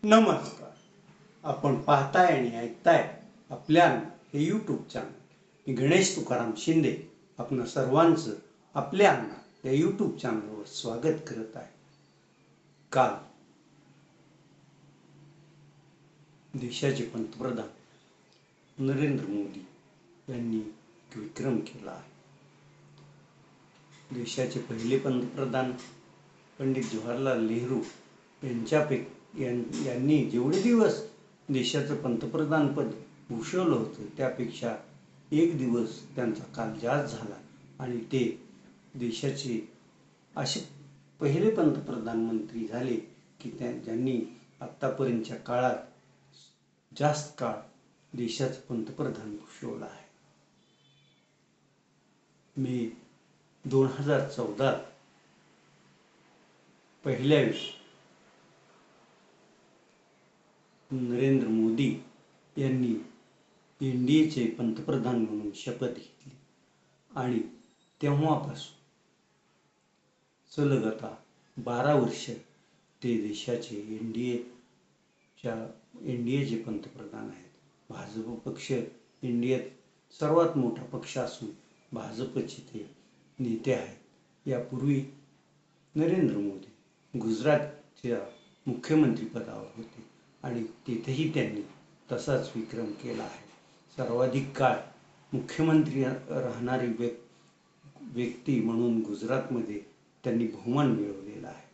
नमस्कार. आपण पाहताय आणि ऐकताय आपल्या हे यूट्यूब चॅनल. मी गणेश तुकाराम शिंदे आपण सर्वांचं आपल्या अण्णा या यूट्यूब चॅनलवर स्वागत करत आहे. काल देशाचे पंतप्रधान नरेंद्र मोदी यांनी विक्रम केला आहे. देशाचे पहिले पंतप्रधान पंडित जवाहरलाल नेहरू यांनी जेवढे दिवस देशाचं पंतप्रधानपद भूषवलं होतं त्यापेक्षा एक दिवस त्यांचा काल जास्त झाला आणि ते देशाचे असे पहिले पंतप्रधानमंत्री झाले की ज्यांनी आत्तापर्यंतच्या काळात जास्त काळ देशाचं पंतप्रधान भूषवलं आहे. मे 2014 पहिल्या वेळी नरेंद्र मोदी यांनी इंडियाचे पंतप्रधान म्हणून शपथ घेतली आणि तेव्हापासून सलग आता 12 वर्ष ते देशाचे इंडियाचे पंतप्रधान आहेत. भाजप पक्ष इंडियात सर्वात मोठा पक्ष असून भाजपचे ते नेते आहेत. यापूर्वी नरेंद्र मोदी गुजरातच्या मुख्यमंत्री पदावर होते आणि तिथेही त्यांनी तसाच विक्रम केला आहे. सर्वाधिक काळ मुख्यमंत्री राहणारी व्यक्ती म्हणून गुजरातमध्ये त्यांनी बहुमान मिळवलेला आहे.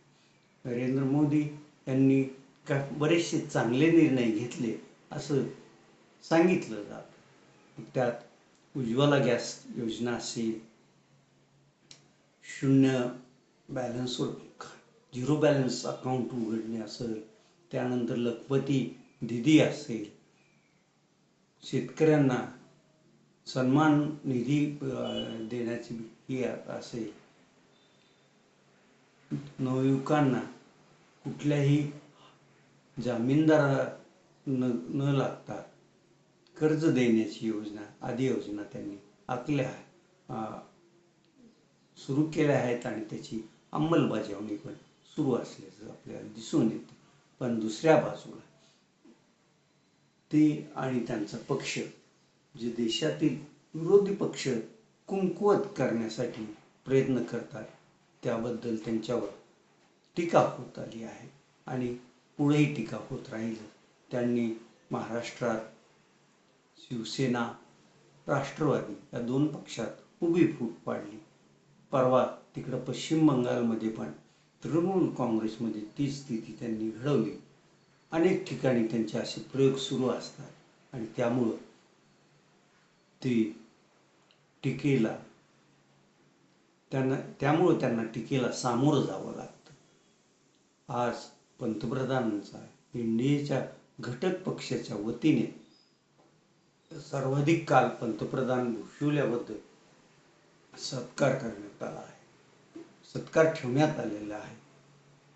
नरेंद्र मोदी यांनी बरेचसे चांगले निर्णय घेतले असं सांगितलं जातं. त्यात उज्ज्वला गॅस योजना असेल, शून्य बॅलन्सवर 0 बॅलन्स अकाउंट उघडणे असेल, त्यानंतर लखपती दीदी असेल, शेतकऱ्यांना सन्मान निधी देण्याची ही असेल, नवयुवकांना कुठल्याही जामीनदार न लागता कर्ज देण्याची योजना आदी योजना त्यांनी सुरू केल्या आहेत आणि त्याची अंमलबजावणी पण सुरू असल्याचं आपल्याला दिसून येतं. पण दुसऱ्या बाजूला ते आणि त्यांचा पक्ष जे देशातील विरोधी पक्ष कमकुवत करण्यासाठी प्रयत्न करतात त्याबद्दल त्यांच्यावर टीका होत आली आहे आणि पुढेही टीका होत राहील. त्यांनी महाराष्ट्रात शिवसेना, राष्ट्रवादी या 2 पक्षात उभी फूट पाडली. परवा तिकडं पश्चिम बंगालमध्ये पण तृणमूल काँग्रेसमध्ये ती स्थिती त्यांनी घडवली. अनेक ठिकाणी त्यांचे असे प्रयोग सुरू असतात आणि त्यामुळं त्यांना टीकेला सामोरं जावं लागतं. आज पंतप्रधानांचा इंडियाच्या घटक पक्षाच्या वतीने सर्वाधिक काल पंतप्रधान भूषवल्याबद्दल सत्कार करण्यात आला आहे. सत्कार ठेवण्यात आलेला आहे.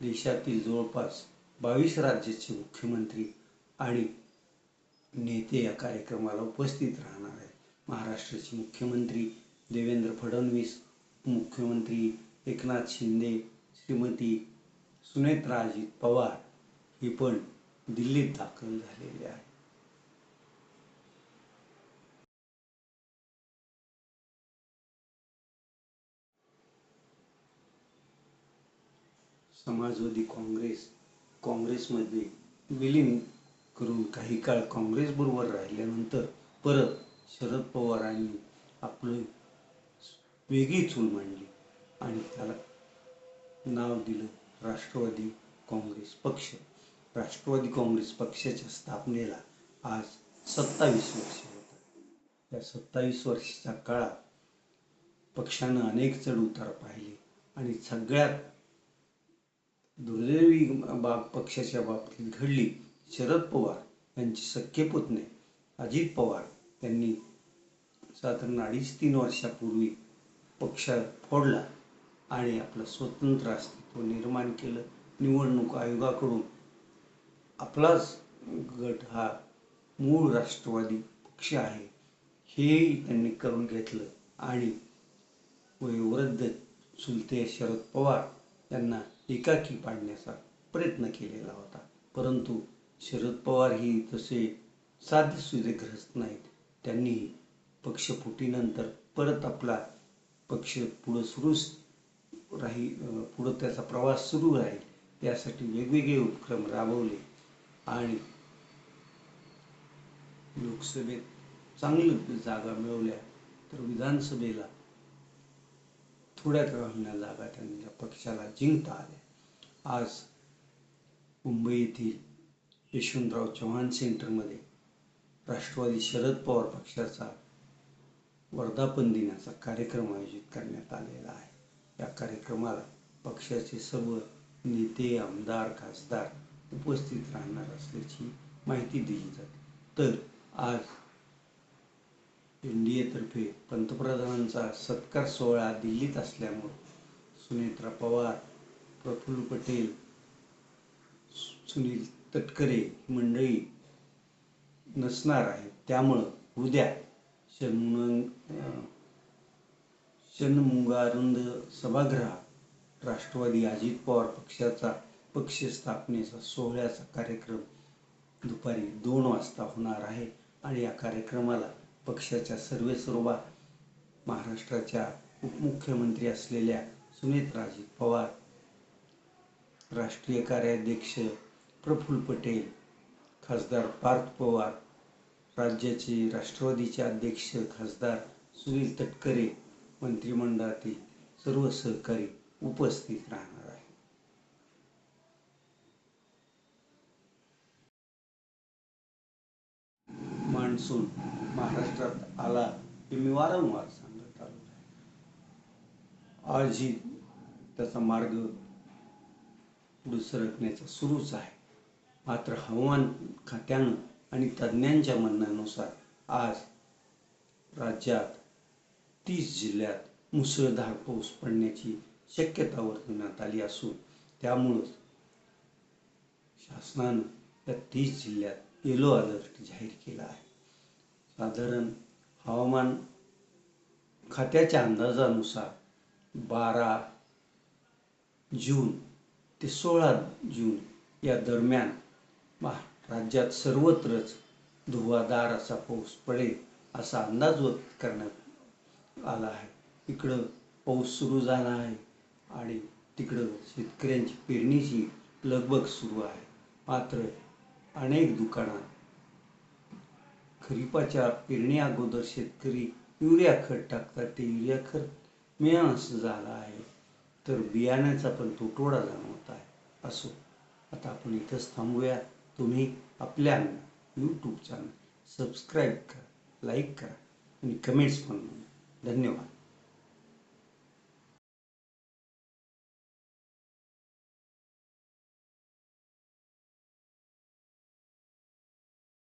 देशातील जवळपास 22 राज्याचे मुख्यमंत्री आणि नेते या कार्यक्रमाला उपस्थित राहणार आहेत. महाराष्ट्राचे मुख्यमंत्री देवेंद्र फडणवीस, मुख्यमंत्री एकनाथ शिंदे, श्रीमती सुनेत्रा अजित पवार हे पण दिल्लीत दाखल झालेले आहेत. समाजवादी काँग्रेसमध्ये विलीन करून काही काळ काँग्रेसबरोबर राहिल्यानंतर परत शरद पवारांनी आपलं वेगळी चूल मांडली आणि त्याला नाव दिलं राष्ट्रवादी काँग्रेस पक्ष. राष्ट्रवादी काँग्रेस पक्षाच्या स्थापनेला आज 27 वर्ष होतात. या 27 वर्षाच्या काळात पक्षानं अनेक चढउतार पाहिले आणि सगळ्यात दुर्दैवी बाब पक्षाच्या बाबतीत घडली. शरद पवार यांचे सख्खे पुतणे अजित पवार यांनी साधारण 2.5-3 वर्षापूर्वी पक्ष फोडला आणि आपलं स्वतंत्र अस्तित्व निर्माण केलं. निवडणूक आयोगाकडून आपलाच गट हा मूळ राष्ट्रवादी पक्ष आहे हेही त्यांनी करून घेतलं आणि वयोवृद्ध चुलते शरद पवार यांना एकाकी पाडण्याचा प्रयत्न केलेला होता. परंतु शरद पवार ही तसे साधेसुधे ग्रस्त नाहीत. त्यांनी पक्षफुटीनंतर परत आपला पक्ष पुढं त्याचा प्रवास सुरू राहील यासाठी वेगवेगळे उपक्रम राबवले आणि लोकसभेत चांगल्या जागा मिळवल्या, तर विधानसभेला थोड्या का होईना जागा त्यांच्या पक्षाला जिंकता आल्या. आज मुंबई येथील यशवंतराव चव्हाण सेंटरमध्ये राष्ट्रवादी शरद पवार पक्षाचा वर्धापन दिनाचा कार्यक्रम आयोजित करण्यात आलेला आहे. या कार्यक्रमाला पक्षाचे सर्व नेते, आमदार, खासदार उपस्थित राहणार असल्याची माहिती दिली जाते. तर आज NDA तर्फे पंतप्रधानांचा सत्कार सोहळा दिल्लीत असल्यामुळे सुनेत्रा पवार, प्रफुल्ल पटेल, सुनील तटकरे ही मंडळी नसणार आहे. त्यामुळं उद्या षण्मुगानंद सभागृहात राष्ट्रवादी अजित पवार पक्षाचा पक्ष स्थापनेचा सोहळ्याचा कार्यक्रम दुपारी 2 वाजता होणार आहे आणि या कार्यक्रमाला पक्षाच्या सर्वेसर्वा महाराष्ट्राच्या उपमुख्यमंत्री असलेल्या सुनेत्राजी पवार, राष्ट्रीय कार्याध्यक्ष प्रफुल्ल पटेल, खासदार पार्थ पवार, राज्याचे राष्ट्रवादीचे अध्यक्ष खासदार सुनील तटकरे, मंत्रिमंडळातील सर्व सहकारी उपस्थित राहणार आहेत. मान्सून महाराष्ट्रात आला हे मी वारंवार सांगत आलो आहे. आजही त्याचा मार्ग पुढे सरकण्याचा सुरूच आहे. मात्र हवामान खात्यानं आणि तज्ज्ञांच्या म्हणण्यानुसार आज राज्यात 30 जिल्ह्यात मुसळधार पाऊस पडण्याची शक्यता वर्तवण्यात आली असून त्यामुळं शासनानं या 30 जिल्ह्यात येलो अलर्ट जाहीर केला आहे. साधारण हवामान खात्याच्या अंदाजानुसार 12 जून ते 16 जून या दरम्यान राज्यात सर्वत्रच धुव्वाधार असा पाऊस पडेल असा अंदाज व्यक्त करण्यात आला आहे. इकडं पाऊस सुरू झाला आहे आणि तिकडं शेतकऱ्यांची पेरणीची लगबग सुरू आहे. मात्र अनेक दुकानात खरीपाच्या पेरणी अगोदर शेतकरी युरिया खत टाकतात. ते युरिया खत मिळेनासं झालं आहे, तर बियाण्याचा पण तुटवडा जाणवत आहे. असो, आता आपण इथंच थांबूया. तुम्ही आपल्या YouTube चॅनल सबस्क्राईब करा, लाईक करा आणि कमेंट्स पण नोंदवा. धन्यवाद.